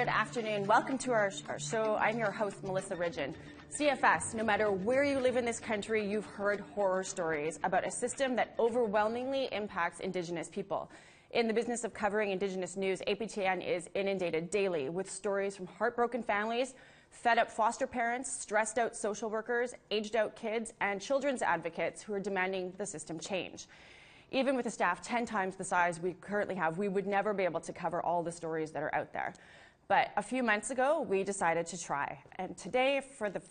good afternoon. Welcome to our show. I'm your host, Melissa Ridgen. CFS, no matter where you live in this country, you've heard horror stories about a system that overwhelmingly impacts Indigenous people. In the business of covering Indigenous news, APTN is inundated daily with stories from heartbroken families, fed-up foster parents, stressed-out social workers, aged-out kids, and children's advocates who are demanding the system change. Even with a staff 10 times the size we currently have, we would never be able to cover all the stories that are out there. But a few months ago, we decided to try. And today, for the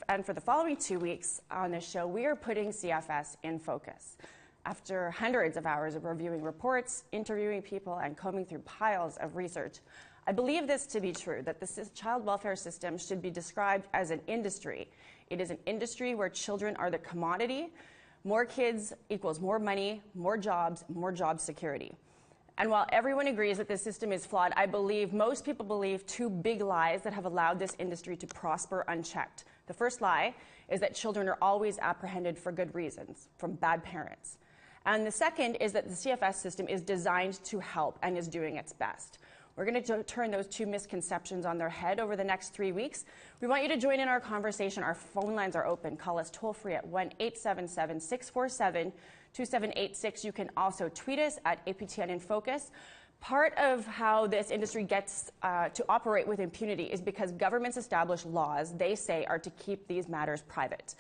following 2 weeks on this show, we are putting CFS in focus. After hundreds of hours of reviewing reports, interviewing people, and combing through piles of research, I believe this to be true, that the child welfare system should be described as an industry. It is an industry where children are the commodity. More kids equals more money, more job security. And while everyone agrees that this system is flawed, I believe most people believe two big lies that have allowed this industry to prosper unchecked. The first lie is that children are always apprehended for good reasons, from bad parents. And the second is that the CFS system is designed to help and is doing its best. We're going to turn those two misconceptions on their head over the next 3 weeks. We want you to join in our conversation. Our phone lines are open. Call us toll-free at 1-877-647-2786. You can also tweet us at APTN InFocus. Part of how this industry gets to operate with impunity is because governments establish laws they say are to keep these matters private.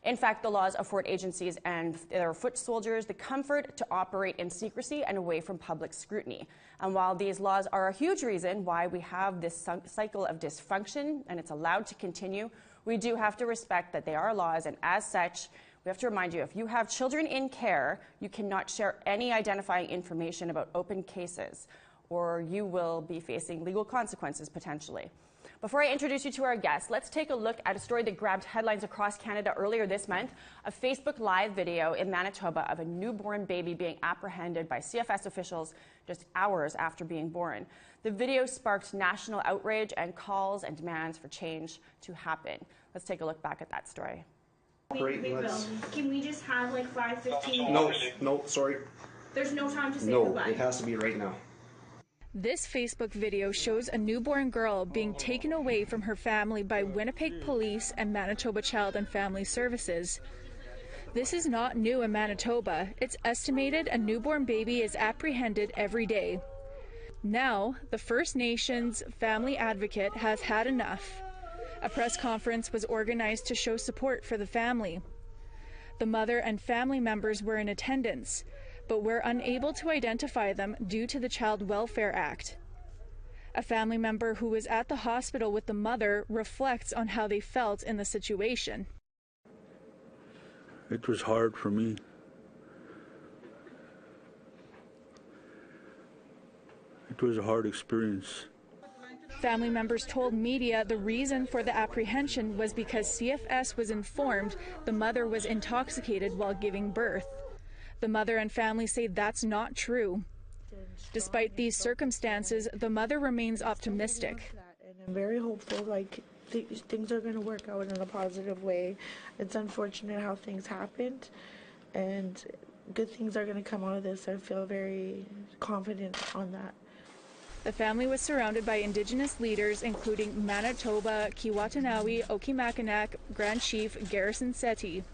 In fact, the laws afford agencies and their foot soldiers the comfort to operate in secrecy and away from public scrutiny. And while these laws are a huge reason why we have this cycle of dysfunction and it's allowed to continue, we do have to respect that they are laws, and as such, we have to remind you, if you have children in care, you cannot share any identifying information about open cases, or you will be facing legal consequences potentially. Before I introduce you to our guests, let's take a look at a story that grabbed headlines across Canada earlier this month, a Facebook Live video in Manitoba of a newborn baby being apprehended by CFS officials just hours after being born. The video sparked national outrage and calls and demands for change to happen. Let's take a look back at that story. Can we just have like 5-15 minutes? No, sorry. There's no time to say goodbye. No, it has to be right now. This Facebook video shows a newborn girl being taken away from her family by Winnipeg Police and Manitoba Child and Family Services. This is not new in Manitoba. It's estimated a newborn baby is apprehended every day. Now, the First Nations family advocate has had enough. A press conference was organized to show support for the family. The mother and family members were in attendance, but we're unable to identify them due to the Child Welfare Act. A family member who was at the hospital with the mother reflects on how they felt in the situation. It was hard for me. It was a hard experience. Family members told media the reason for the apprehension was because CFS was informed the mother was intoxicated while giving birth. The mother and family say that's not true. Despite these circumstances, the mother remains optimistic. And I'm very hopeful, like things are going to work out in a positive way. It's unfortunate how things happened, and good things are going to come out of this. I feel very confident on that. The family was surrounded by Indigenous leaders, including Manitoba, Kiiwetinoong, Okimakanak, Grand Chief Garrison Settee.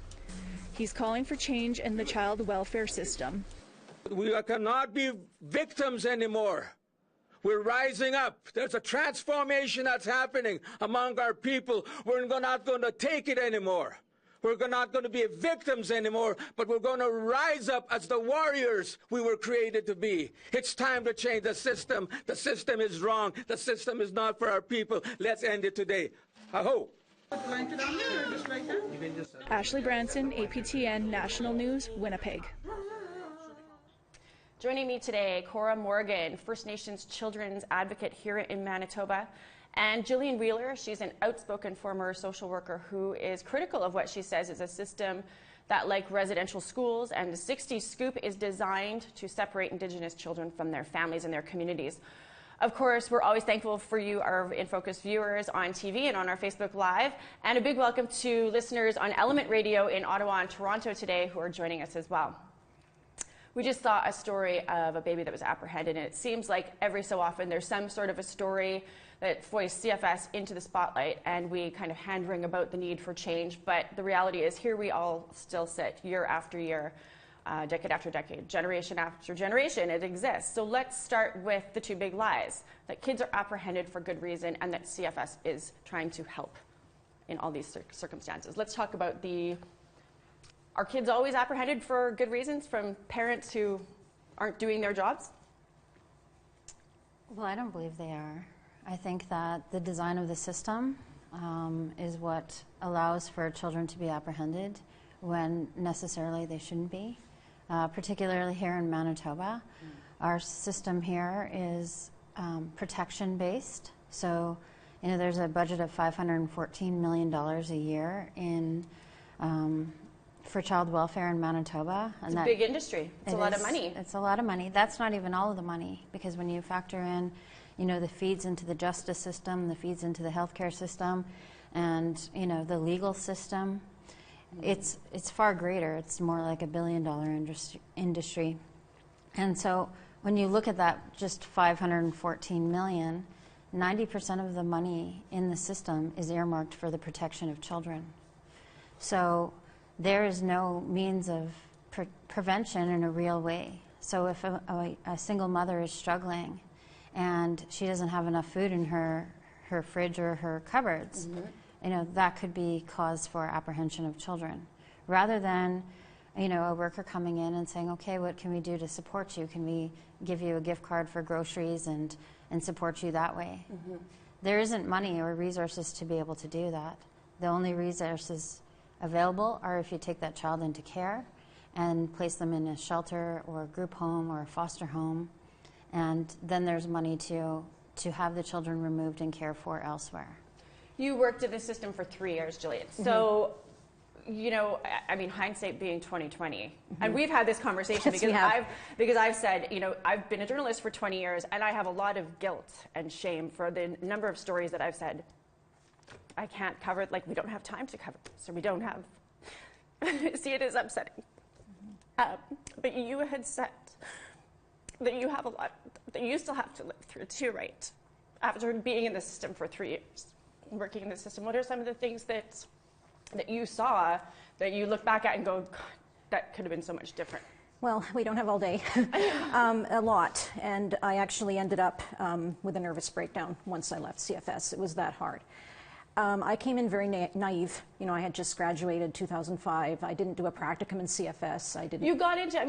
He's calling for change in the child welfare system. We cannot be victims anymore. We're rising up. There's a transformation that's happening among our people. We're not going to take it anymore. We're not going to be victims anymore, but we're going to rise up as the warriors we were created to be. It's time to change the system. The system is wrong. The system is not for our people. Let's end it today. I hope. Ashley Branson, APTN National News, Winnipeg. Joining me today, Cora Morgan, First Nations children's advocate here in Manitoba, and Jillian Wheeler. She's an outspoken former social worker who is critical of what she says is a system that, like residential schools and the 60s Scoop, is designed to separate Indigenous children from their families and their communities. Of course, we're always thankful for you, our InFocus viewers on TV and on our Facebook Live, and a big welcome to listeners on Element Radio in Ottawa and Toronto today who are joining us as well. We just saw a story of a baby that was apprehended, and it seems like every so often there's some sort of a story that foists CFS into the spotlight, and we kind of hand-wring about the need for change. But the reality is, here we all still sit, year after year, decade after decade, generation after generation. It exists. So let's start with the two big lies, that kids are apprehended for good reason and that CFS is trying to help in all these circumstances. Let's talk about are kids always apprehended for good reasons from parents who aren't doing their jobs? Well, I don't believe they are. I think that the design of the system is what allows for children to be apprehended when necessarily they shouldn't be, particularly here in Manitoba. Our system here is protection-based. So, there's a budget of $514 million a year for child welfare in Manitoba. It's a big industry. It's a lot of money. It's a lot of money. That's not even all of the money, because when you factor in, the feeds into the justice system, the feeds into the healthcare system, and, the legal system, it's far greater. It's more like $1 billion industry. And so when you look at that, just $514 million, 90% of the money in the system is earmarked for the protection of children. So there is no means of prevention in a real way. So if a single mother is struggling and she doesn't have enough food in her fridge or her cupboards, that could be cause for apprehension of children. Rather than, a worker coming in and saying, okay, what can we do to support you? Can we give you a gift card for groceries and support you that way? There isn't money or resources to be able to do that. The only resources available are if you take that child into care and place them in a shelter or a group home or a foster home, and then there's money to have the children removed and cared for elsewhere. You worked in the system for 3 years, Jillian. So, hindsight being 2020, and we've had this conversation because I've said, I've been a journalist for 20 years, and I have a lot of guilt and shame for the number of stories that I've said I can't cover it, we don't have time to cover this, or we don't have. See, it is upsetting. But you had said that you have a lot that you still have to live through too, right? After being in the system for 3 years, working in the system, what are some of the things that you saw that you look back at and go, God, that could have been so much different? Well, we don't have all day. A lot. And I actually ended up with a nervous breakdown once I left CFS. It was that hard. I came in very naive. I had just graduated 2005. I didn't do a practicum in CFS.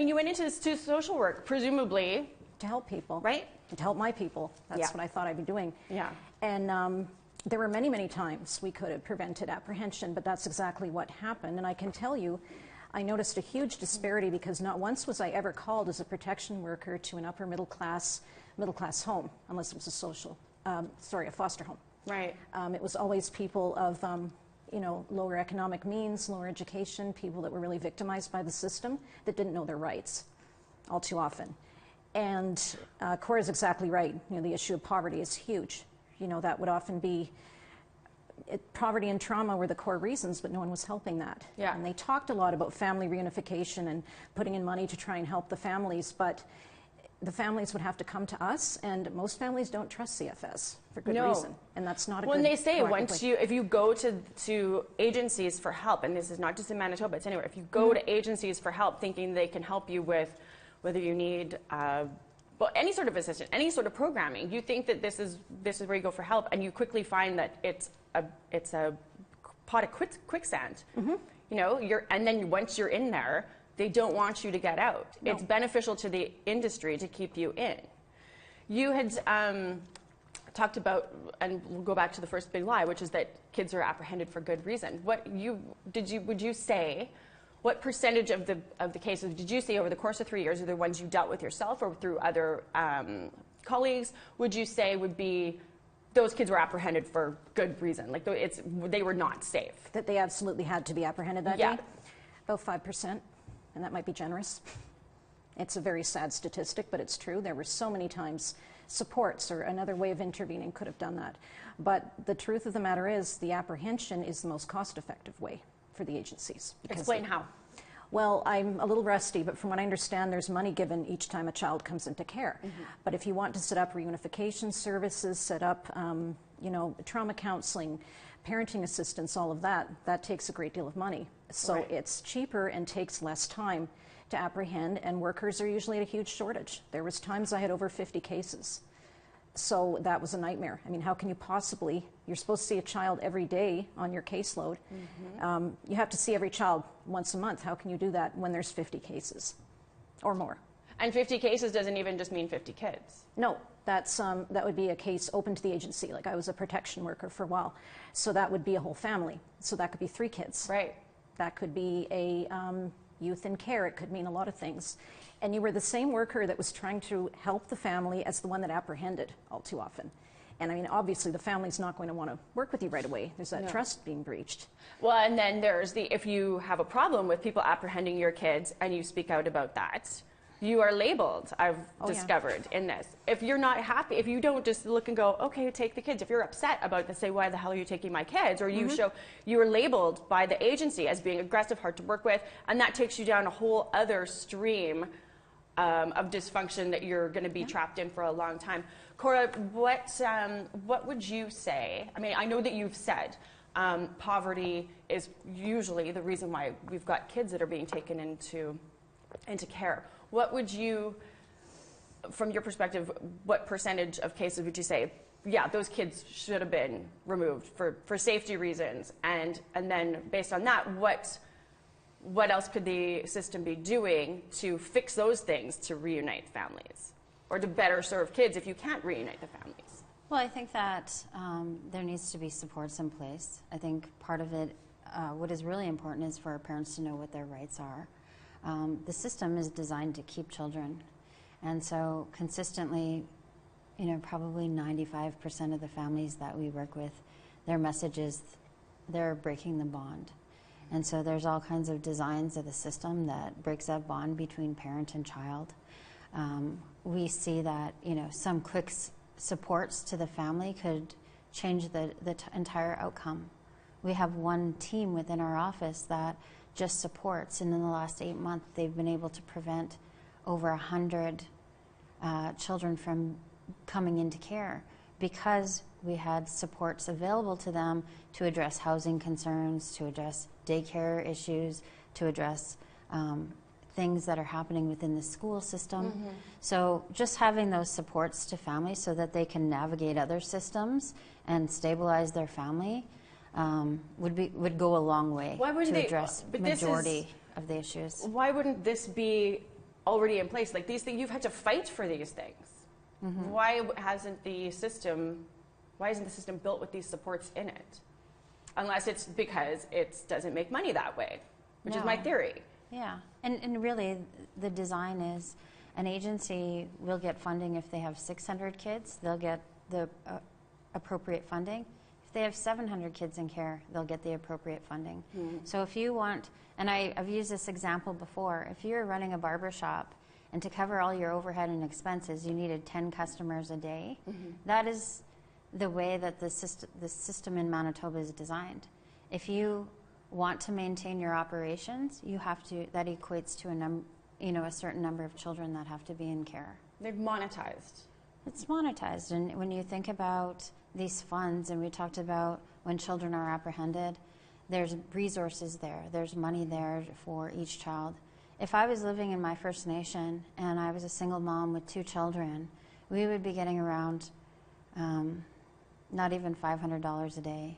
You went into this social work, presumably. To help people. Right? To help my people. That's what I thought I'd be doing. Yeah. And there were many, many times we could have prevented apprehension, but that's exactly what happened. And I can tell you, I noticed a huge disparity because not once was I ever called as a protection worker to an upper middle class home, unless it was a foster home. Right. It was always people of, lower economic means, lower education, people that were really victimized by the system that didn't know their rights, all too often. And Cora is exactly right. The issue of poverty is huge. That would often be, poverty and trauma were the core reasons, but no one was helping that. Yeah. And they talked a lot about family reunification and putting in money to try and help the families, but the families would have to come to us, and most families don't trust CFS for good reason, and that's not a good. When they say if you go to agencies for help, and this is not just in Manitoba, it's anywhere. If you go to agencies for help, thinking they can help you with whether you need any sort of assistance, any sort of programming, you think that this is where you go for help, and you quickly find that it's a pot of quicksand. And then once you're in there, they don't want you to get out. No. It's beneficial to the industry to keep you in. You had talked about, and we'll go back to the first big lie, which is that kids are apprehended for good reason. Would you say, what percentage of the cases did you see over the course of 3 years, are the ones you dealt with yourself or through other colleagues, would you say would be those kids were apprehended for good reason? They were not safe. That they absolutely had to be apprehended that day? About 5%. And that might be generous. It's a very sad statistic, but it's true. There were so many times supports or another way of intervening could have done that. But the truth of the matter is the apprehension is the most cost-effective way for the agencies. Explain how. Well, I'm a little rusty, but from what I understand, there's money given each time a child comes into care. But if you want to set up reunification services, set up, trauma counseling, parenting assistance, all of that, that takes a great deal of money. So it's cheaper and takes less time to apprehend, and workers are usually at a huge shortage. There was times I had over 50 cases. So that was a nightmare. I mean, how can you possibly, you're supposed to see a child every day on your caseload. You have to see every child once a month. How can you do that when there's 50 cases or more? And 50 cases doesn't even just mean 50 kids. No, that would be a case open to the agency. Like, I was a protection worker for a while. So that would be a whole family. So that could be 3 kids. Right. That could be a youth in care. It could mean a lot of things. And you were the same worker that was trying to help the family as the one that apprehended all too often. And I mean, obviously the family's not going to want to work with you right away. There's that trust being breached. Well, and then there's if you have a problem with people apprehending your kids and you speak out about that, you are labeled, I've discovered in this. If you're not happy, if you don't just look and go, okay, take the kids. If you're upset about this, say, why the hell are you taking my kids? Or you show, you are labeled by the agency as being aggressive, hard to work with, and that takes you down a whole other stream of dysfunction that you're going to be trapped in for a long time. Cora, what would you say? I mean, I know that you've said poverty is usually the reason why we've got kids that are being taken into care. What would you, from your perspective, what percentage of cases would you say, yeah, those kids should have been removed for safety reasons? And then based on that, what else could the system be doing to fix those things to reunite families? Or to better serve kids if you can't reunite the families? Well, I think that there needs to be supports in place. I think part of it, what is really important is for our parents to know what their rights are. The system is designed to keep children. And so consistently, probably 95% of the families that we work with, their message is they're breaking the bond. And so there's all kinds of designs of the system that breaks that bond between parent and child. We see that, some quick supports to the family could change the entire outcome. We have one team within our office that just supports, and in the last 8 months, they've been able to prevent over 100 children from coming into care because we had supports available to them to address housing concerns, to address daycare issues, to address things that are happening within the school system. So just having those supports to families so that they can navigate other systems and stabilize their family would go a long way to address majority of the issues. Why wouldn't this be already in place? Like these things, you've had to fight for these things. Why isn't the system built with these supports in it? Unless it's because it doesn't make money that way, which is my theory. Yeah, and really the design is an agency will get funding if they have 600 kids, they'll get the appropriate funding. If they have 700 kids in care, they'll get the appropriate funding. So if you want, and I've used this example before, if you're running a barber shop and to cover all your overhead and expenses, you needed 10 customers a day, that is the way that the system in Manitoba is designed. If you want to maintain your operations, you have to, that equates to a certain number of children that have to be in care. They've monetized. It's monetized, and when you think about these funds, and we talked about when children are apprehended, there's resources there, there's money there for each child. If I was living in my First Nation and I was a single mom with 2 children, we would be getting around not even $500 a day.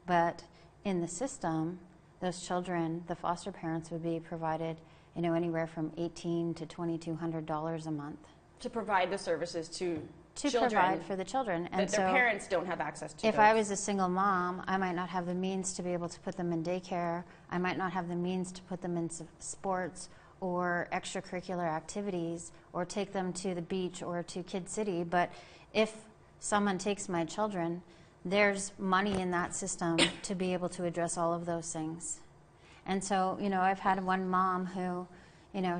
But in the system, those children, the foster parents would be provided, anywhere from $1,800 to $2,200 a month. To provide the services to children. Provide for the children. And that their parents don't have access to. If I was a single mom, I might not have the means to be able to put them in daycare. I might not have the means to put them in sports or extracurricular activities or take them to the beach or to Kid City. But if someone takes my children, there's money in that system to be able to address all of those things. And so, I've had one mom who,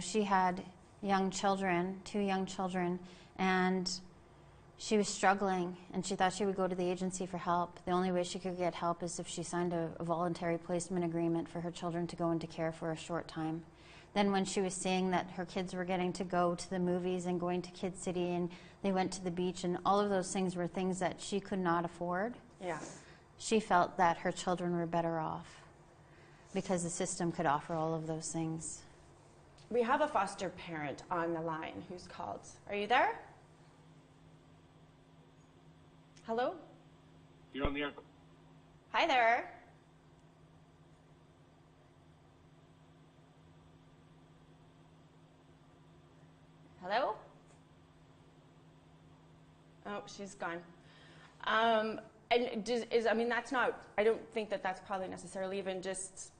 she had young children, 2 young children, and she was struggling, and she thought she would go to the agency for help. The only way she could get help is if she signed a voluntary placement agreement for her children to go into care for a short time. Then when she was seeing that her kids were getting to go to the movies and going to Kid City and they went to the beach and all of those things were things that she could not afford, Yeah. she felt that her children were better off because the system could offer all of those things. We have a foster parent on the line who's called. Are you there? Hello? You're on the air. Hi there. Hello? Oh, she's gone. And I mean, that's not, I don't think that that's probably necessarily even just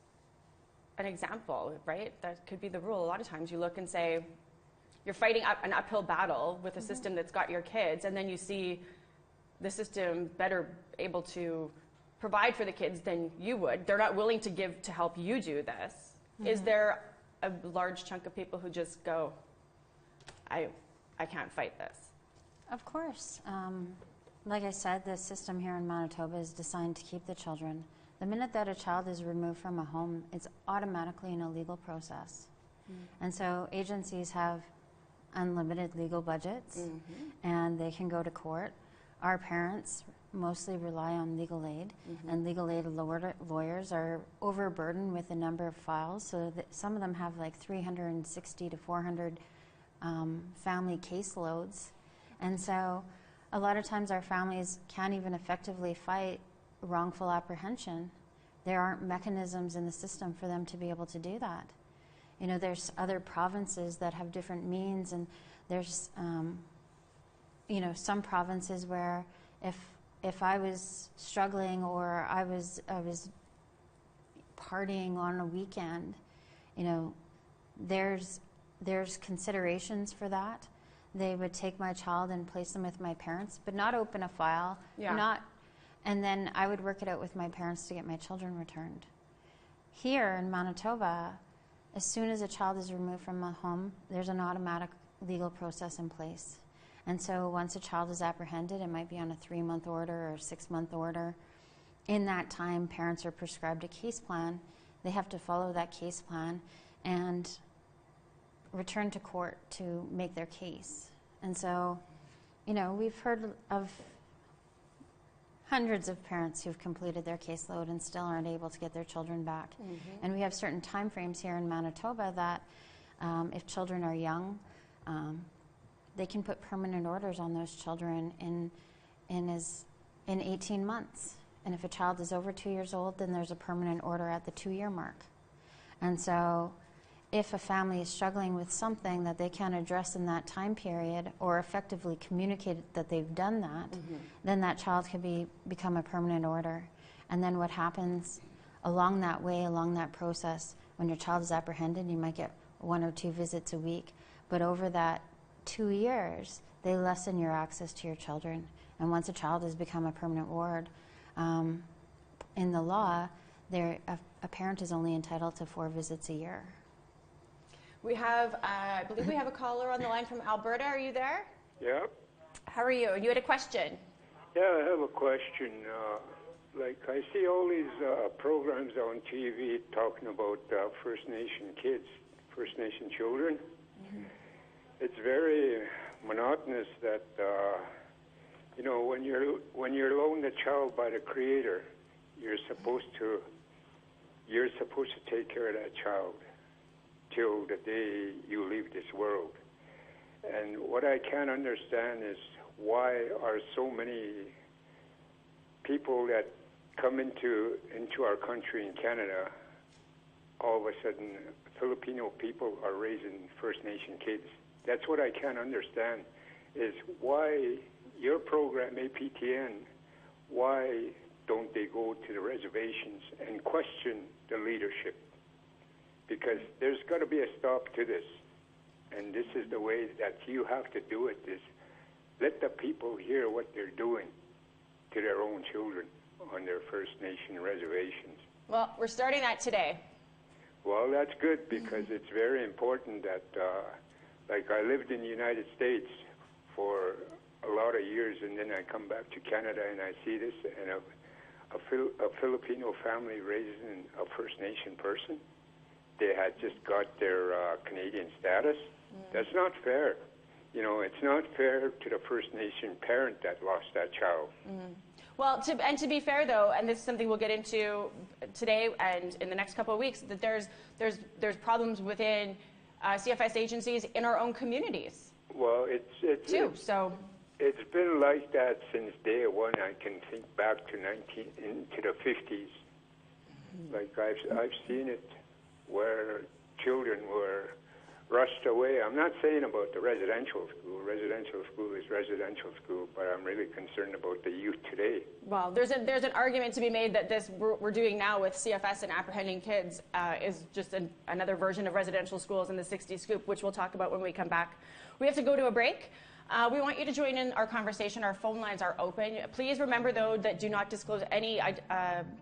an example, right? That could be the rule. A lot of times you look and say, you're fighting an uphill battle with a system that's got your kids, and then you see the system better able to provide for the kids than you would. They're not willing to give to help you do this. Is there a large chunk of people who just go, I can't fight this? Of course. Like I said, the system here in Manitoba is designed to keep the children. The minute that a child is removed from a home, it's automatically an illegal process. And so agencies have unlimited legal budgets, and they can go to court. Our parents mostly rely on legal aid, and legal aid lawyers are overburdened with the number of files, so that some of them have like 360 to 400 family caseloads. And so a lot of times our families can't even effectively fight wrongful apprehension. There aren't mechanisms in the system for them to be able to do that. You know, there's other provinces that have different means, and there's, you know, some provinces where if I was struggling or I was partying on a weekend, you know, there's considerations for that. They would take my child and place them with my parents, but not open a file, and then I would work it out with my parents to get my children returned. Here in Manitoba, as soon as a child is removed from a home, there's an automatic legal process in place. And so once a child is apprehended, it might be on a 3-month order or a 6-month order. In that time, parents are prescribed a case plan. They have to follow that case plan and return to court to make their case. And so, you know, we've heard of hundreds of parents who've completed their caseload and still aren't able to get their children back. And we have certain time frames here in Manitoba that if children are young, they can put permanent orders on those children in 18 months. And if a child is over 2 years old, then there's a permanent order at the 2-year mark. And so if a family is struggling with something that they can't address in that time period or effectively communicate that they've done that, then that child can become a permanent order. And then what happens along that way, along that process, when your child is apprehended, you might get 1 or 2 visits a week. But over that 2 years, they lessen your access to your children. And once a child has become a permanent ward, in the law, a parent is only entitled to 4 visits a year. We have, I believe we have a caller on the line from Alberta. Are you there? Yep. How are you? You had a question. Yeah, I have a question. Like, I see all these programs on TV talking about First Nation kids, First Nation children. It's very monotonous that, you know, when you're loaned a child by the Creator, you're supposed to take care of that child till the day you leave this world. And what I can't understand is why are so many people that come into our country in Canada, all of a sudden Filipino people are raising First Nation kids. That's what I can't understand, is why your program, APTN, why don't they go to the reservations and question the leadership? Because there's got to be a stop to this. And this is the way that you have to do it, is let the people hear what they're doing to their own children on their First Nation reservations. Well, we're starting that today. Well, that's good, because it's very important that, like, I lived in the United States for a lot of years, and then I come back to Canada and I see this, and a Filipino family raising a First Nation person. they had just got their Canadian status. That's not fair. You know, it's not fair to the First Nation parent that lost that child. Well, to be fair, though, and this is something we'll get into today and in the next couple of weeks, that there's problems within CFS agencies in our own communities. Well, it's been like that since day one. I can think back to into the 50s. Like I've seen it where children were rushed away. I'm not saying about the residential school. Residential school is residential school, but I'm really concerned about the youth today. Well, there's an argument to be made that this we're doing now with CFS and apprehending kids is just another version of residential schools in the 60s scoop, which we'll talk about when we come back. We have to go to a break. We want you to join in our conversation. Our phone lines are open. Please remember, though, that do not disclose any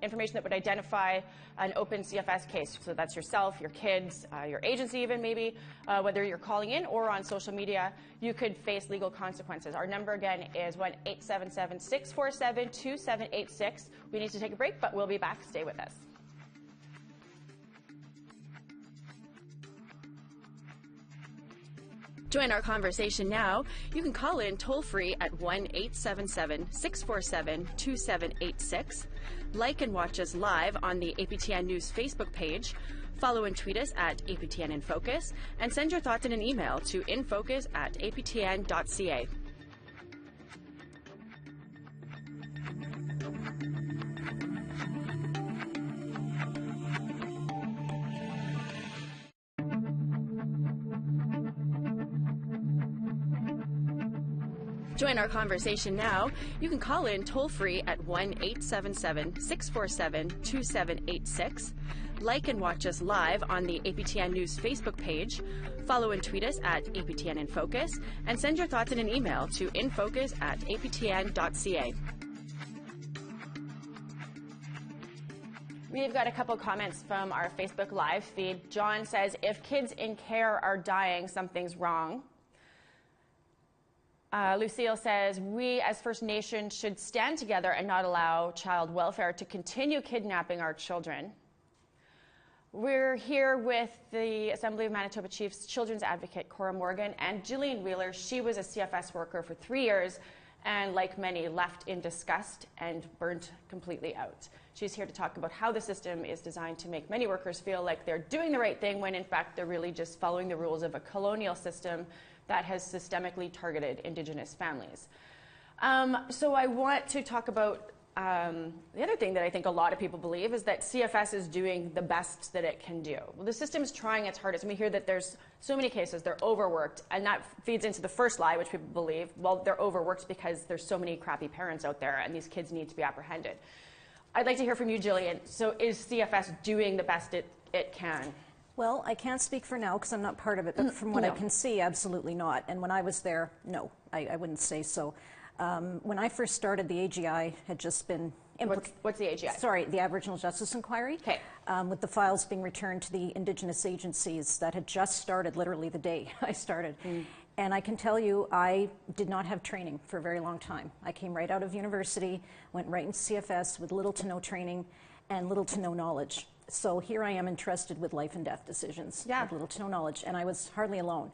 information that would identify an open CFS case. So that's yourself, your kids, your agency even maybe, whether you're calling in or on social media, you could face legal consequences. Our number again is 1-877-647-2786. We need to take a break, but we'll be back. Stay with us. Join our conversation now. You can call in toll-free at 1-877-647-2786. Like and watch us live on the APTN News Facebook page. Follow and tweet us at APTN InFocus. And send your thoughts in an email to infocus@aptn.ca. Join our conversation now. You can call in toll-free at 1-877-647-2786. Like and watch us live on the APTN News Facebook page. Follow and tweet us at APTN InFocus. And send your thoughts in an email to infocus@aptn.ca. We've got a couple comments from our Facebook Live feed. John says, if kids in care are dying, something's wrong. Lucille says, we as First Nations should stand together and not allow child welfare to continue kidnapping our children. We're here with the Assembly of Manitoba Chiefs Children's Advocate Cora Morgan and Gillian Wheeler. She was a CFS worker for 3 years and, like many, left in disgust and burnt completely out. She's here to talk about how the system is designed to make many workers feel like they're doing the right thing when in fact they're really just following the rules of a colonial system that has systemically targeted Indigenous families. So I want to talk about the other thing that I think a lot of people believe is that CFS is doing the best that it can do. Well, the system is trying its hardest, and we hear that there's so many cases, they're overworked, and that feeds into the first lie, which people believe, well, they're overworked because there's so many crappy parents out there, and these kids need to be apprehended. I'd like to hear from you, Gillian. So is CFS doing the best it can? Well, I can't speak for now because I'm not part of it, but from what I can see, absolutely not. And when I was there, no, I wouldn't say so. When I first started, the AGI had just been... What's the AGI? Sorry, the Aboriginal Justice Inquiry. Okay. With the files being returned to the Indigenous agencies that had just started literally the day I started. And I can tell you, I did not have training for a very long time. I came right out of university, went right into CFS with little to no training and little to no knowledge. So here I am entrusted with life and death decisions with little to no knowledge, and I was hardly alone.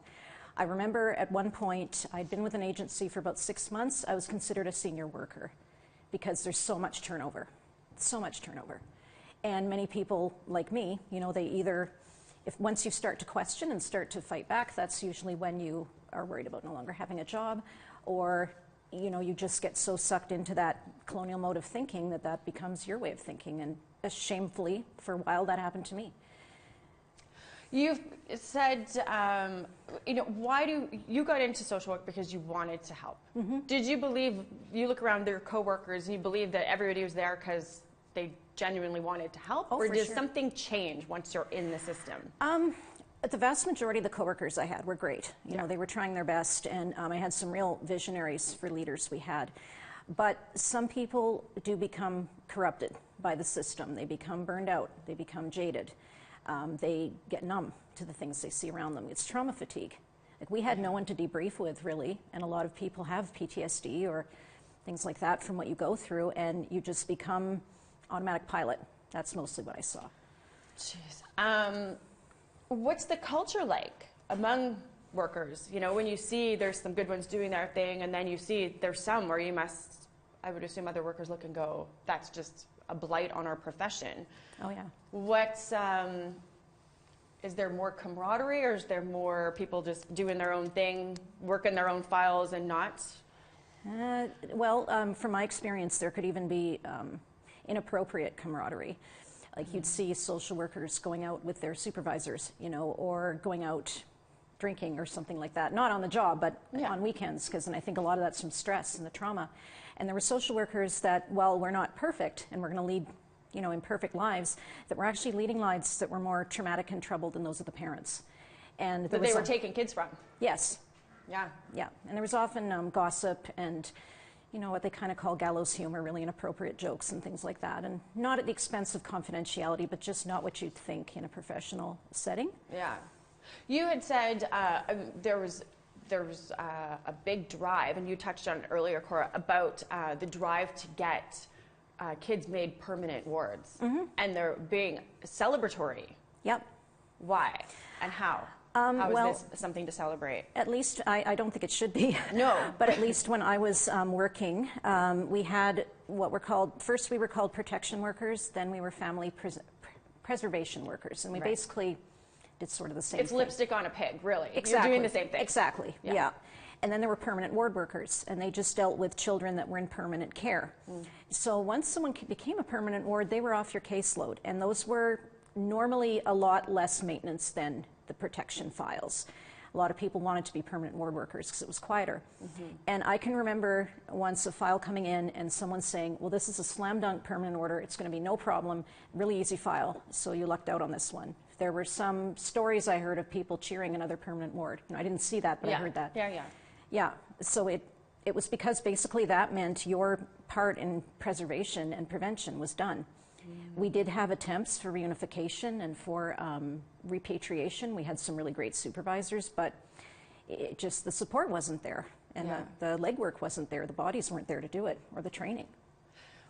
I remember at one point, I'd been with an agency for about 6 months. I was considered a senior worker because there's so much turnover, And many people like me, you know, they either, once you start to question and start to fight back, that's usually when you are worried about no longer having a job, or, you know, you just get so sucked into that colonial mode of thinking that becomes your way of thinking. And shamefully, for a while, that happened to me. You've said, you know, you got into social work because you wanted to help. Did you believe, you look around your coworkers and you believe that everybody was there because they genuinely wanted to help? Or did something change once you're in the system? The vast majority of the coworkers I had were great. You know, they were trying their best, and I had some real visionaries for leaders we had. But some people do become corrupted by the system. They become burned out. They become jaded. They get numb to the things they see around them. It's trauma fatigue. Like, we had no one to debrief with, really, and a lot of people have PTSD or things like that from what you go through, and you just become automatic pilot. That's mostly what I saw. Jeez. What's the culture like among workers? You know, when you see there's some good ones doing their thing, and then you see there's some where you must, I would assume other workers look and go, that's just a blight on our profession. Oh, yeah. What's, is there more camaraderie, or is there more people just doing their own thing, working their own files and not? From my experience, there could even be inappropriate camaraderie. Like you'd see social workers going out with their supervisors, you know, or going out drinking or something like that. Not on the job, but on weekends, and I think a lot of that's from stress and the trauma. And there were social workers that, while we're not perfect and we're going to lead, you know, imperfect lives, that were actually leading lives that were more traumatic and troubled than those of the parents. And that they were taking kids from. Yes. Yeah. Yeah. And there was often gossip and, you know, what they kind of call gallows humor, really inappropriate jokes and things like that. And not at the expense of confidentiality, but just not what you'd think in a professional setting. Yeah. You had said there was a big drive, and you touched on it earlier, Cora, about the drive to get kids made permanent wards. Mm-hmm. And they're being celebratory. Yep. Why and how? How is this something to celebrate? At least, I don't think it should be. No. But at least when I was working, we had what were called, first we were called protection workers, then we were family preservation workers. And we basically did sort of the same thing. It's lipstick on a pig, really. Exactly. You're doing the same thing. Exactly, yeah. And then there were permanent ward workers, and they just dealt with children that were in permanent care. Mm. So once someone became a permanent ward, they were off your caseload. And those were normally a lot less maintenance than the protection files. A lot of people wanted to be permanent ward workers because it was quieter. Mm-hmm. And I can remember once a file coming in and someone saying, well, this is a slam dunk permanent order. It's going to be no problem. Really easy file. So you lucked out on this one. There were some stories I heard of people cheering another permanent ward. I didn't see that, but I heard that. Yeah. So it was because basically that meant your part in preservation and prevention was done. We did have attempts for reunification and for repatriation. We had some really great supervisors, but the support wasn't there, and the legwork wasn't there. The bodies weren't there to do it, or the training.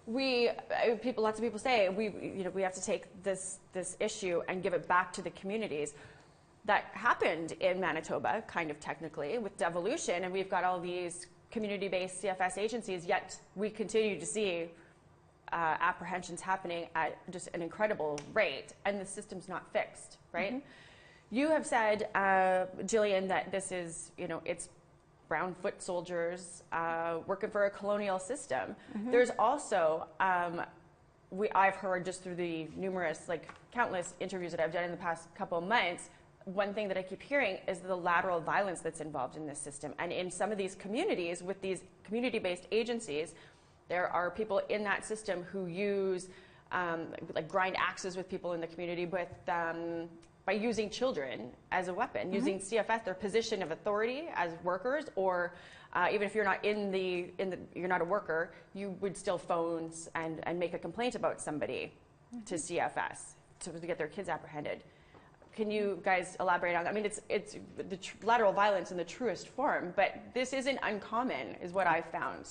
Lots of people say we have to take this issue and give it back to the communities. That happened in Manitoba, kind of technically, with devolution, and we've got all these community-based CFS agencies. Yet we continue to see apprehensions happening at just an incredible rate, and the system's not fixed, right? Mm-hmm. You have said, Jillian, that this is, it's brown foot soldiers working for a colonial system. Mm-hmm. There's also, I've heard just through the numerous, countless interviews that I've done in the past couple of months, one thing that I keep hearing is the lateral violence that's involved in this system. And in some of these communities, with these community-based agencies, there are people in that system who use, grind axes with people in the community by using children as a weapon, mm-hmm. using CFS, their position of authority as workers, or even if you're not you're not a worker, you would still phone and make a complaint about somebody mm-hmm. to CFS to get their kids apprehended. Can you guys elaborate on that? I mean, it's the lateral violence in the truest form, but this isn't uncommon, is what I've found.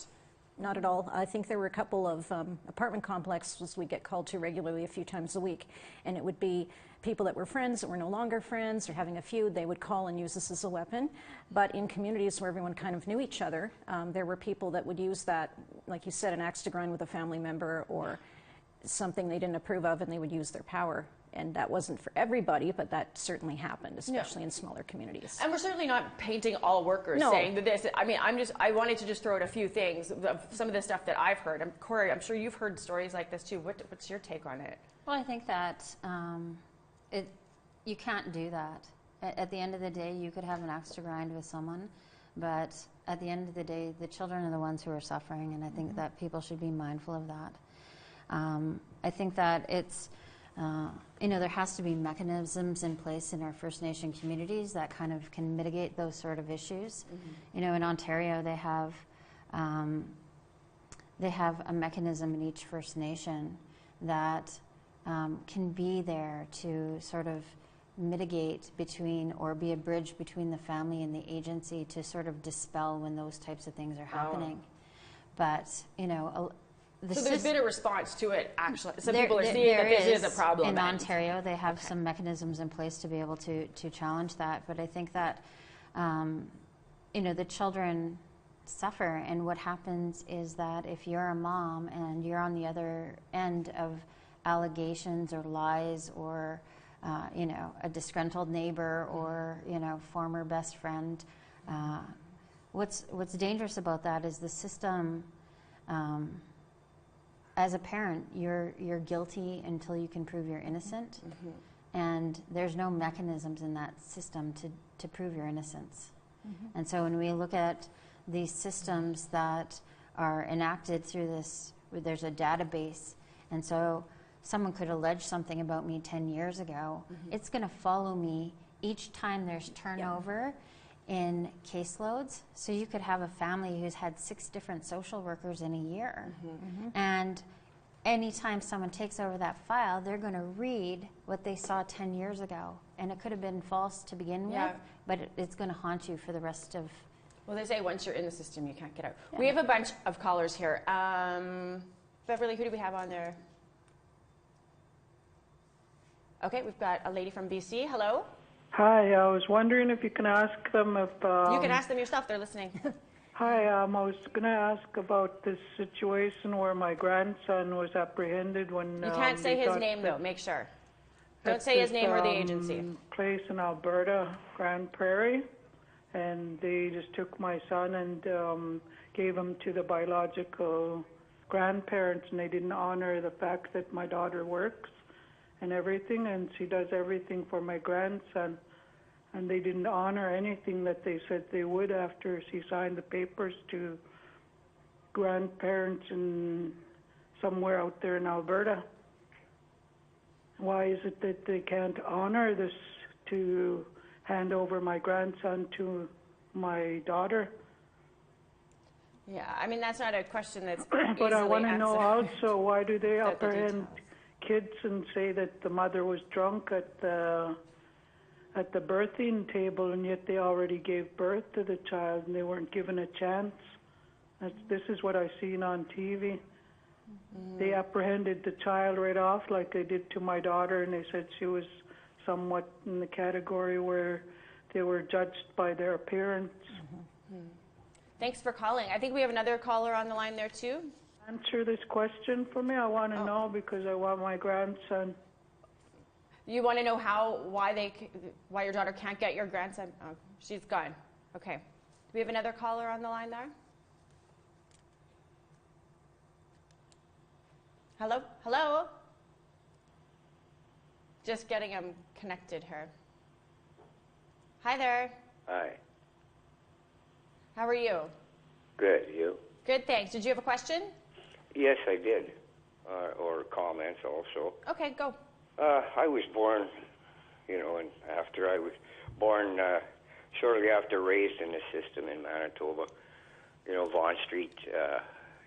Not at all. I think there were a couple of apartment complexes we get called to regularly a few times a week, and it would be people that were friends that were no longer friends or having a feud. They would call and use this as a weapon. But in communities where everyone kind of knew each other, there were people that would use that, like you said, an axe to grind with a family member or something they didn't approve of, and they would use their power. And that wasn't for everybody, but that certainly happened, especially in smaller communities. And we're certainly not painting all workers saying that this, I wanted to just throw out a few things of some of the stuff that I've heard. Corey, I'm sure you've heard stories like this too. What's your take on it? Well, I think that you can't do that. At the end of the day, you could have an axe to grind with someone, but at the end of the day, the children are the ones who are suffering, and I think mm-hmm. that people should be mindful of that. I think that it's, there has to be mechanisms in place in our First Nation communities that kind of can mitigate those sort of issues. Mm-hmm. In Ontario, they have a mechanism in each First Nation that can be there to sort of mitigate between or be a bridge between the family and the agency to sort of dispel when those types of things are happening. But, So there's been a response to it, actually. Some people are seeing that this is a problem. In Ontario, they have some mechanisms in place to be able to challenge that. But I think that, the children suffer. And what happens is that if you're a mom and you're on the other end of allegations or lies or, a disgruntled neighbor or, former best friend, what's dangerous about that is the system. As a parent, you're guilty until you can prove you're innocent, and there's no mechanisms in that system to prove your innocence. And so when we look at these systems that are enacted through this, there's a database, and so someone could allege something about me 10 years ago. It's going to follow me each time there's turnover in caseloads. So you could have a family who's had 6 different social workers in a year. And anytime someone takes over that file, they're going to read what they saw 10 years ago. And it could have been false to begin with, but it's going to haunt you for the rest of... Well, they say once you're in the system, you can't get out. Yeah. We have a bunch of callers here. Beverly, who do we have on there? Okay, we've got a lady from BC. Hello. Hi, I was wondering if you can ask them if... you can ask them yourself, they're listening. Hi, I was going to ask about this situation where my grandson was apprehended when... You can't say his name, though, make sure. Don't say his name or the agency. Place in Alberta, Grand Prairie, and they just took my son and gave him to the biological grandparents, and they didn't honor the fact that my daughter works and everything, and she does everything for my grandson. And they didn't honor anything that they said they would after she signed the papers to grandparents in somewhere out there in Alberta. Why is it that they can't honor this to hand over my grandson to my daughter? Yeah, I mean, that's not a question that's but I want to know also, why do they apprehend kids and say that the mother was drunk at the birthing table, and yet they already gave birth to the child and they weren't given a chance? This is what I've seen on TV. They apprehended the child right off like they did to my daughter, and they said she was somewhat in the category where they were judged by their appearance. Thanks for calling. I think we have another caller on the line there too. Answer this question for me. I want to know because I want my grandson. You want to know why your daughter can't get your grandson? Oh, she's gone. Okay. Do we have another caller on the line there? Hello? Hello? Just getting them connected here. Hi there. Hi. How are you? Good. You? Good, thanks. Did you have a question? Yes, I did. Or comments also. Okay, go. I was born, and after I was born, shortly after raised in the system in Manitoba, Vaughan Street,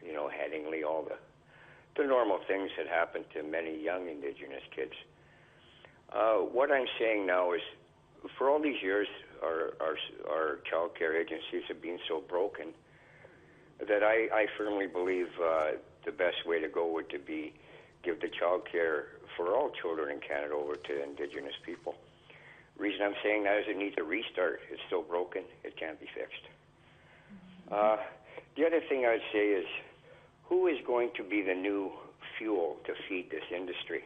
Headingley, all the normal things that happen to many young Indigenous kids. What I'm saying now is, for all these years, our child care agencies have been so broken that I firmly believe the best way to go would to be give the child care for all children in Canada over to Indigenous people. The reason I'm saying that is it needs a restart. It's so broken, it can't be fixed. The other thing I'd say is, who is going to be the new fuel to feed this industry?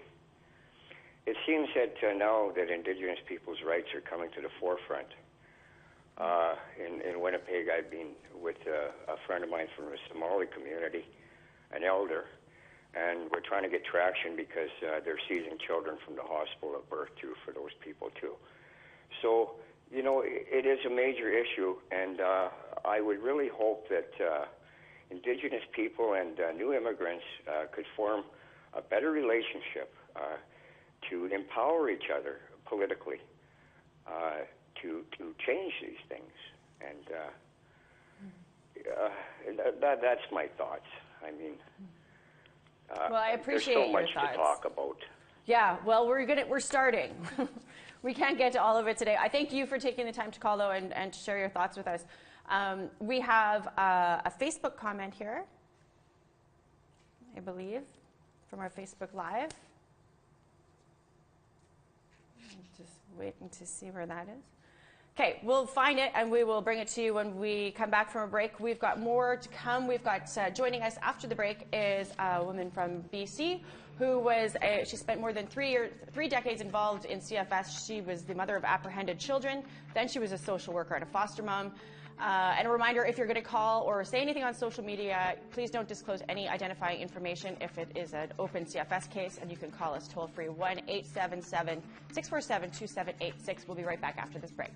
It seems that now that Indigenous people's rights are coming to the forefront. In Winnipeg, I've been with a friend of mine from the Somali community, an elder, and we're trying to get traction because they're seizing children from the hospital at birth too for those people too. So, it is a major issue, and I would really hope that Indigenous people and new immigrants could form a better relationship to empower each other politically to change these things. And that's my thoughts. I mean, well, I appreciate there's so much your thoughts to talk about. Yeah, well, we're starting. We can't get to all of it today. I thank you for taking the time to call, though, and to share your thoughts with us. We have a Facebook comment here. I believe, from our Facebook Live. I'm just waiting to see where that is. Okay, we'll find it and we will bring it to you when we come back from a break. We've got more to come. We've got joining us after the break is a woman from BC who was she spent more than 3 decades involved in CFS. She was the mother of apprehended children. Then she was a social worker and a foster mom. And a reminder, if you're going to call or say anything on social media, please don't disclose any identifying information if it is an open CFS case, and you can call us toll-free 1-877-647-2786. We'll be right back after this break.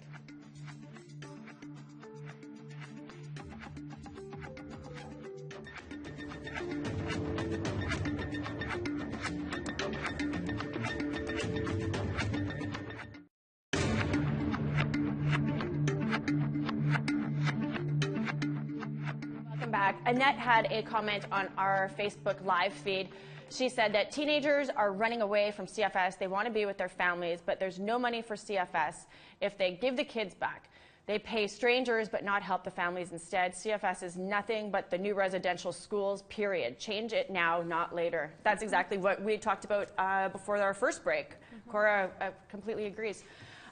Back. Annette had a comment on our Facebook Live feed. She said that teenagers are running away from CFS. They want to be with their families, but there's no money for CFS if they give the kids back. They pay strangers but not help the families instead. CFS is nothing but the new residential schools, period. Change it now, not later. That's exactly what we talked about before our first break. Cora completely agrees.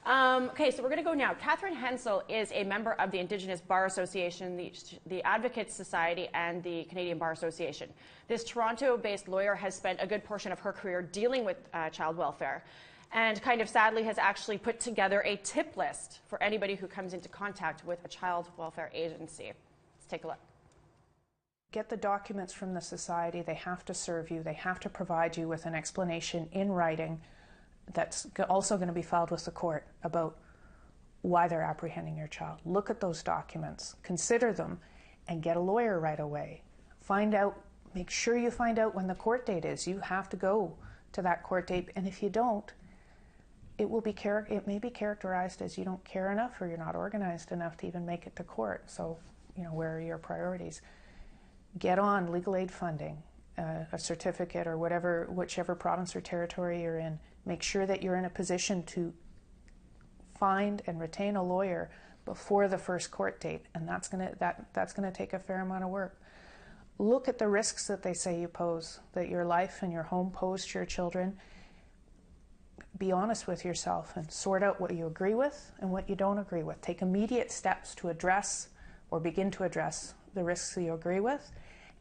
Okay, so we're going to go now. Katherine Hensel is a member of the Indigenous Bar Association, the Advocates Society, and the Canadian Bar Association. This Toronto-based lawyer has spent a good portion of her career dealing with child welfare and kind of sadly has actually put together a tip list for anybody who comes into contact with a child welfare agency. Let's take a look. Get the documents from the society. They have to serve you. They have to provide you with an explanation in writing that's also going to be filed with the court about why they're apprehending your child. Look at those documents, consider them, and get a lawyer right away. Find out, make sure you find out when the court date is. You have to go to that court date, and if you don't, it may be characterized as you don't care enough or you're not organized enough to even make it to court. So, where are your priorities? Get on legal aid funding, a certificate or whichever province or territory you're in. Make sure that you're in a position to find and retain a lawyer before the first court date, and that's going to take a fair amount of work. Look at the risks that they say you pose, that your life and your home pose to your children. Be honest with yourself and sort out what you agree with and what you don't agree with. Take immediate steps to address or begin to address the risks that you agree with,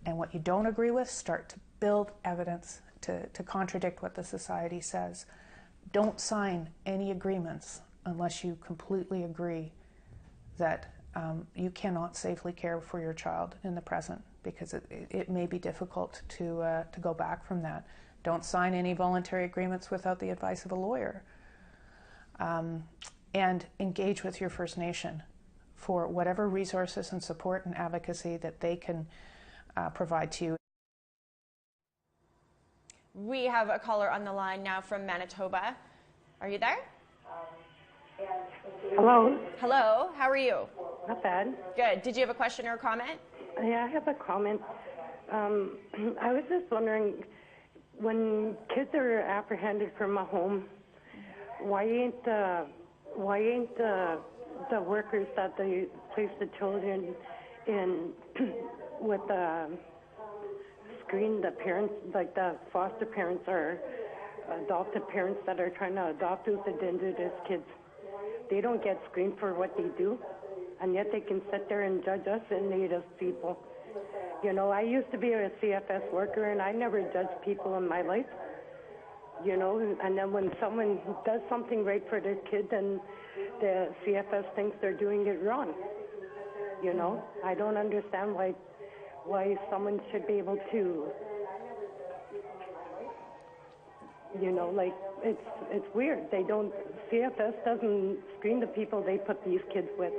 and what you don't agree with, start to build evidence to contradict what the society says. Don't sign any agreements unless you completely agree that you cannot safely care for your child in the present, because it may be difficult to go back from that. Don't sign any voluntary agreements without the advice of a lawyer. And engage with your First Nation for whatever resources and support and advocacy that they can provide to you. We have a caller on the line now from Manitoba. Are you there? Hello. Hello, how are you? Not bad. Good. Did you have a question or a comment? Yeah, I have a comment. I was just wondering, when kids are apprehended from a home, why ain't the workers that they place the children in with screen the parents, like the foster parents or adopted parents that are trying to adopt those Indigenous kids? They don't get screened for what they do, and yet they can sit there and judge us and Native people. I used to be a CFS worker, and I never judged people in my life. And then when someone does something right for their kid, then the CFS thinks they're doing it wrong. I don't understand why someone should be able to, it's weird. CFS doesn't screen the people they put these kids with.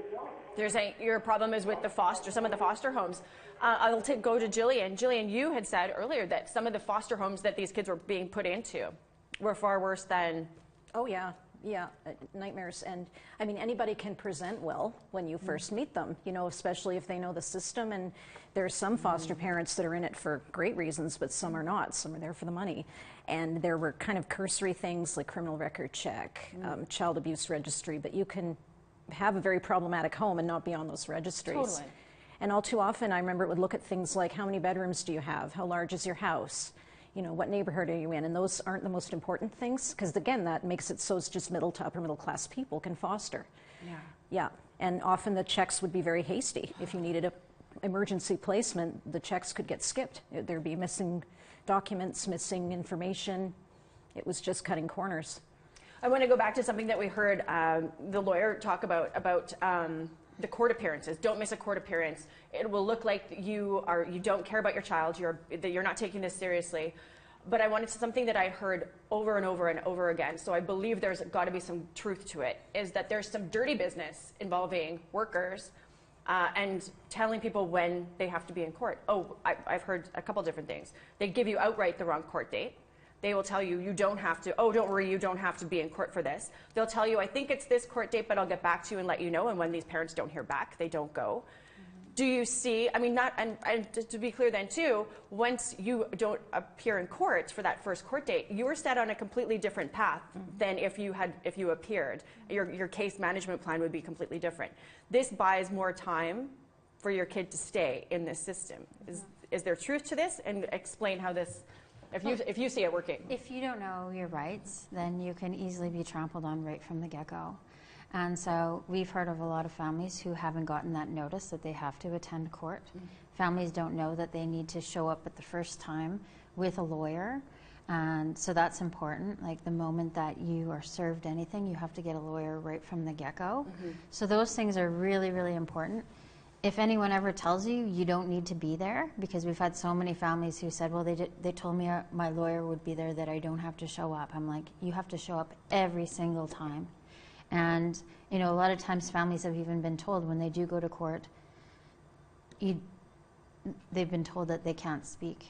They're saying your problem is with some of the foster homes. I'll go to Jillian. Jillian, you had said earlier that some of the foster homes that these kids were being put into were far worse than... Oh, yeah. Yeah, nightmares. And I mean, anybody can present well when you first meet them, especially if they know the system. And there's some foster parents that are in it for great reasons, but some are not. Some are there for the money. And there were kind of cursory things like criminal record check, child abuse registry, but you can have a very problematic home and not be on those registries. Totally. And all too often, I remember it would look at things like, how many bedrooms do you have? How large is your house? You know, what neighborhood are you in? And those aren't the most important things, because again, that makes it so it's just middle to upper middle class people can foster. Yeah. Yeah, and often the checks would be very hasty. If you needed a emergency placement, the checks could get skipped. There'd be missing documents, missing information. It was just cutting corners. I want to go back to something that we heard the lawyer talk about the court appearances. Don't miss a court appearance. It will look like you don't care about your child, that you're not taking this seriously. But I wanted something that I heard over and over and over again, so I believe there's got to be some truth to it, is that there's some dirty business involving workers and telling people when they have to be in court. Oh, I've heard a couple different things. They give you outright the wrong court date. They will tell you, you don't have to, oh, don't worry, you don't have to be in court for this. They'll tell you, I think it's this court date, but I'll get back to you and let you know. And when these parents don't hear back, they don't go. Do you see, I mean, and to be clear then too, once you don't appear in court for that first court date, you are set on a completely different path than if you appeared. Your case management plan would be completely different. This buys more time for your kid to stay in this system. Is there truth to this? And explain how this, if you see it working. If you don't know your rights, then you can easily be trampled on right from the get-go. And so we've heard of a lot of families who haven't gotten that notice that they have to attend court. Families don't know that they need to show up at the first time with a lawyer. And so that's important. Like the moment that you are served anything, you have to get a lawyer right from the get-go. So those things are really, really important. If anyone ever tells you you don't need to be there, because we've had so many families who said, well, they told me my lawyer would be there, that I don't have to show up. I'm like, you have to show up every single time. And, you know, a lot of times families have even been told when they do go to court, they've been told that they can't speak.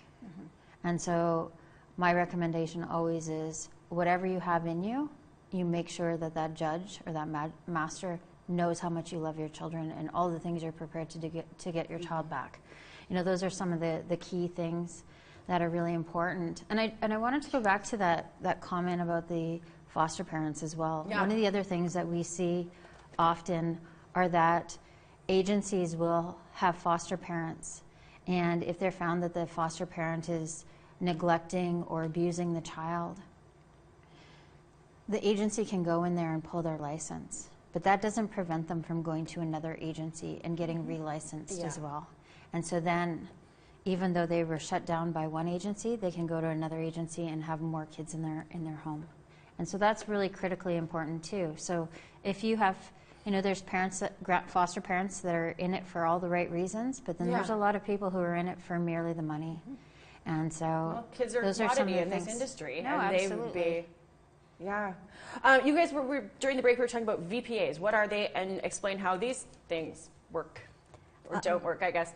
And so my recommendation always is whatever you have in you, you make sure that that judge or that master knows how much you love your children and all the things you're prepared to get your child back. You know, those are some of the key things that are really important. And I wanted to go back to that comment about the foster parents as well. Yeah. One of the other things that we see often are that agencies will have foster parents, and if they're found that the foster parent is neglecting or abusing the child, the agency can go in there and pull their license. But that doesn't prevent them from going to another agency and getting relicensed as well. And so then, even though they were shut down by one agency, they can go to another agency and have more kids in their home. And so that's really critically important too. So if you have, you know, there's parents foster parents that are in it for all the right reasons, but then there's a lot of people who are in it for merely the money. And so kids are a commodity in this industry. No, and absolutely. They would be, you guys were during the break we were talking about VPAs. What are they, and explain how these things work or don't work, I guess.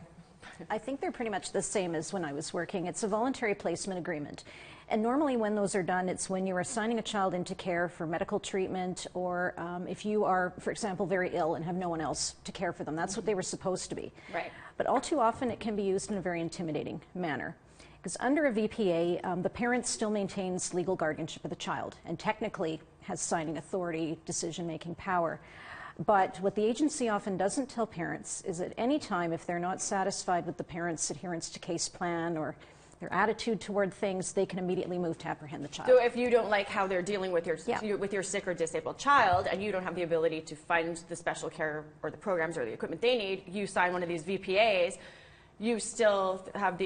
I think they're pretty much the same as when I was working. It's a voluntary placement agreement. And normally when those are done, it's when you're assigning a child into care for medical treatment, or if you are, for example, very ill and have no one else to care for them. That's what they were supposed to be. Right. But all too often it can be used in a very intimidating manner. Because under a VPA, the parent still maintains legal guardianship of the child and technically has signing authority, decision-making power. But what the agency often doesn't tell parents is at any time, if they're not satisfied with the parent's adherence to case plan or their attitude toward things, they can immediately move to apprehend the child. So if you don't like how they're dealing with your sick or disabled child, and you don't have the ability to fund the special care or the programs or the equipment they need, you sign one of these VPAs, you still have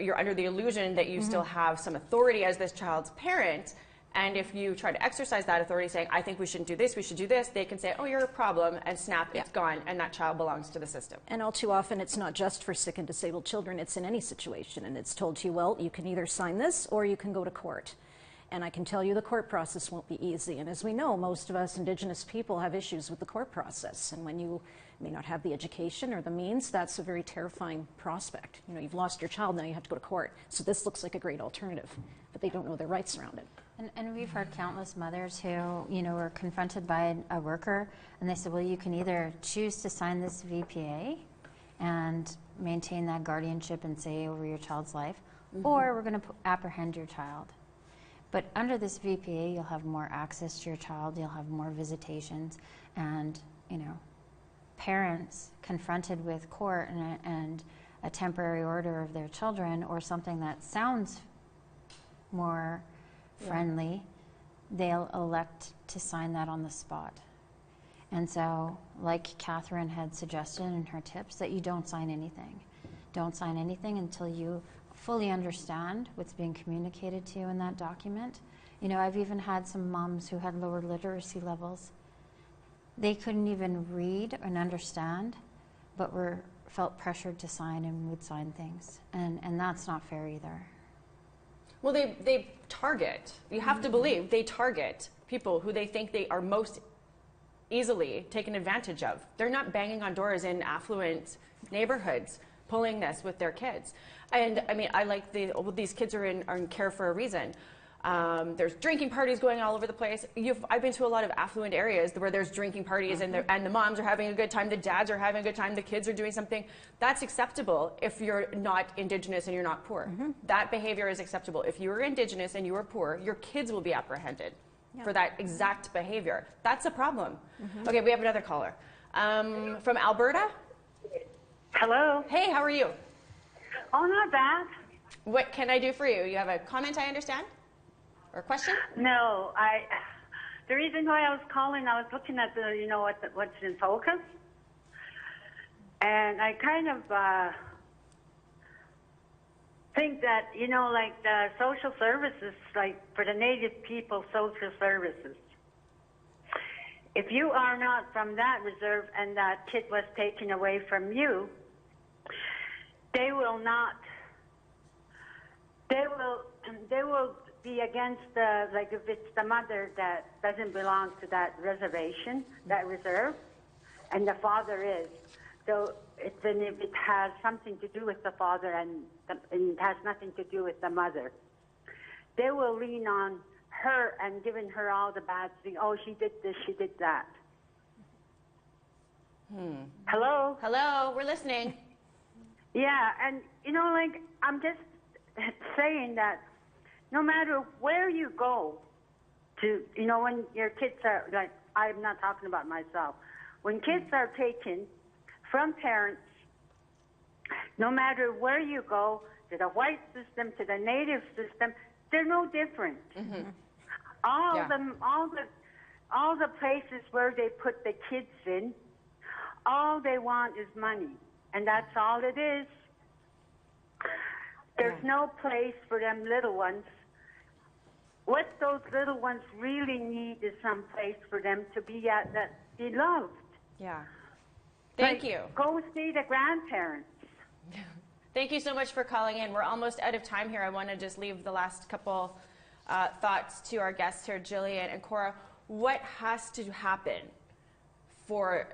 you're under the illusion that you still have some authority as this child's parent. And if you try to exercise that authority, saying, I think we shouldn't do this, we should do this, they can say, oh, you're a problem, and snap, it's gone, and that child belongs to the system. And all too often, it's not just for sick and disabled children, it's in any situation. And it's told to you, well, you can either sign this or you can go to court. And I can tell you the court process won't be easy. And as we know, most of us Indigenous people have issues with the court process. And when you may not have the education or the means, that's a very terrifying prospect. You know, you've lost your child, now you have to go to court. So this looks like a great alternative, but they don't know their rights around it. And we've heard countless mothers who, you know, were confronted by a worker, and they said, well, you can either choose to sign this VPA and maintain that guardianship and say over your child's life, or we're going to apprehend your child. But under this VPA, you'll have more access to your child, you'll have more visitations, and, you know, parents confronted with court and a temporary order of their children, or something that sounds more friendly, they'll elect to sign that on the spot. And so, like Katherine had suggested in her tips, that you don't sign anything. Don't sign anything until you fully understand what's being communicated to you in that document. You know, I've even had some moms who had lower literacy levels. They couldn't even read and understand, but felt pressured to sign and would sign things. And that's not fair either. Well, they target, you have to believe, they target people who they think they are most easily taken advantage of. They're not banging on doors in affluent neighborhoods, pulling this with their kids. And I mean, I like these kids are in care for a reason. There's drinking parties going all over the place. I've been to a lot of affluent areas where there's drinking parties and the moms are having a good time, the dads are having a good time, the kids are doing something. That's acceptable if you're not Indigenous and you're not poor. That behavior is acceptable. If you're Indigenous and you are poor, your kids will be apprehended for that exact behavior. That's a problem. Okay, we have another caller. From Alberta? Hello. Hey, how are you? Oh, not bad. What can I do for you? You have a comment, I understand? Or question? No, the reason why I was calling, I was looking at what's in focus, and I kind of think that, like the social services, like for the Native people, social services, if you are not from that reserve and that kid was taken away from you, they will be against like if it's the mother that doesn't belong to that reservation, that reserve, and the father is. So if it has something to do with the father and it has nothing to do with the mother, they will lean on her and giving her all the bad things. Oh, she did this, she did that. Hello? Hello, we're listening. Yeah, and like I'm just saying that no matter where you go to, when your kids are, like, I'm not talking about myself, when kids are taken from parents, no matter where you go, to the white system, to the Native system, they're no different. All the places where they put the kids in, all they want is money, and that's all it is. There's no place for them little ones. What those little ones really need is some place for them to be at, that be loved. Yeah. Thank you. Go see the grandparents. Thank you so much for calling in. We're almost out of time here. I want to just leave the last couple thoughts to our guests here, Jillian and Cora. What has to happen for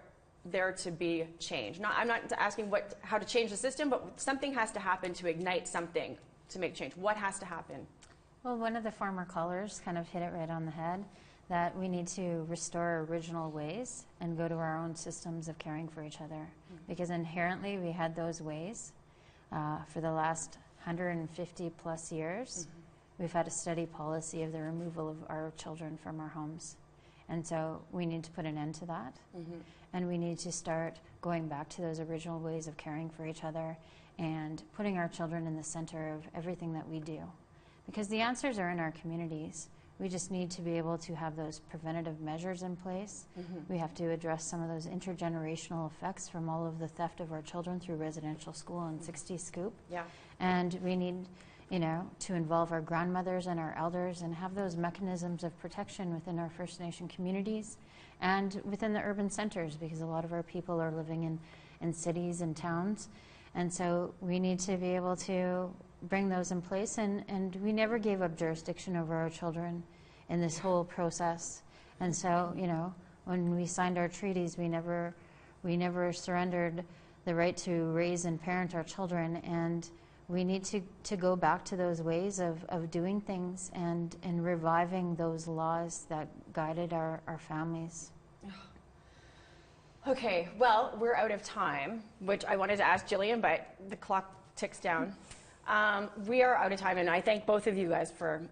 there to be change? I'm not asking how to change the system, but something has to happen to ignite something to make change. What has to happen? Well, one of the former callers kind of hit it right on the head, that we need to restore original ways and go to our own systems of caring for each other. Because inherently we had those ways for the last 150 plus years. We've had a steady policy of the removal of our children from our homes. And so we need to put an end to that. And we need to start going back to those original ways of caring for each other and putting our children in the center of everything that we do. Because the answers are in our communities. We just need to be able to have those preventative measures in place. We have to address some of those intergenerational effects from all of the theft of our children through residential school and 60 Scoop. And we need, to involve our grandmothers and our elders and have those mechanisms of protection within our First Nation communities and within the urban centers, because a lot of our people are living in cities and towns. And so we need to be able to bring those in place, and we never gave up jurisdiction over our children in this whole process. And so, when we signed our treaties, we never surrendered the right to raise and parent our children, and we need to go back to those ways of doing things and reviving those laws that guided our families. Okay, well, we're out of time, which I wanted to ask Jillian, but the clock ticks down. We are out of time, and I thank both of you guys for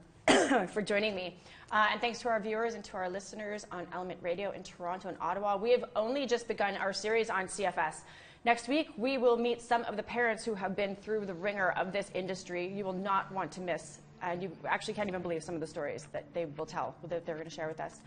for joining me. And thanks to our viewers and to our listeners on Element Radio in Toronto and Ottawa. We have only just begun our series on CFS. Next week, we will meet some of the parents who have been through the ringer of this industry. You will not want to miss, and you actually can't even believe some of the stories that they will tell, that they're going to share with us.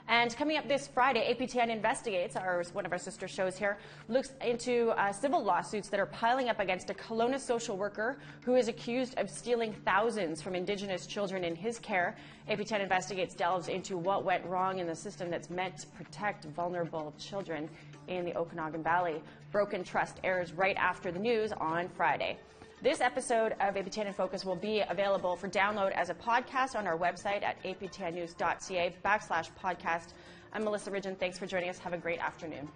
And coming up this Friday, APTN Investigates, one of our sister shows here, looks into civil lawsuits that are piling up against a Kelowna social worker who is accused of stealing thousands from Indigenous children in his care. APTN Investigates delves into what went wrong in the system that's meant to protect vulnerable children in the Okanagan Valley. Broken Trust airs right after the news on Friday. This episode of APTN InFocus will be available for download as a podcast on our website at aptnnews.ca/podcast. I'm Melissa Ridgen. Thanks for joining us. Have a great afternoon.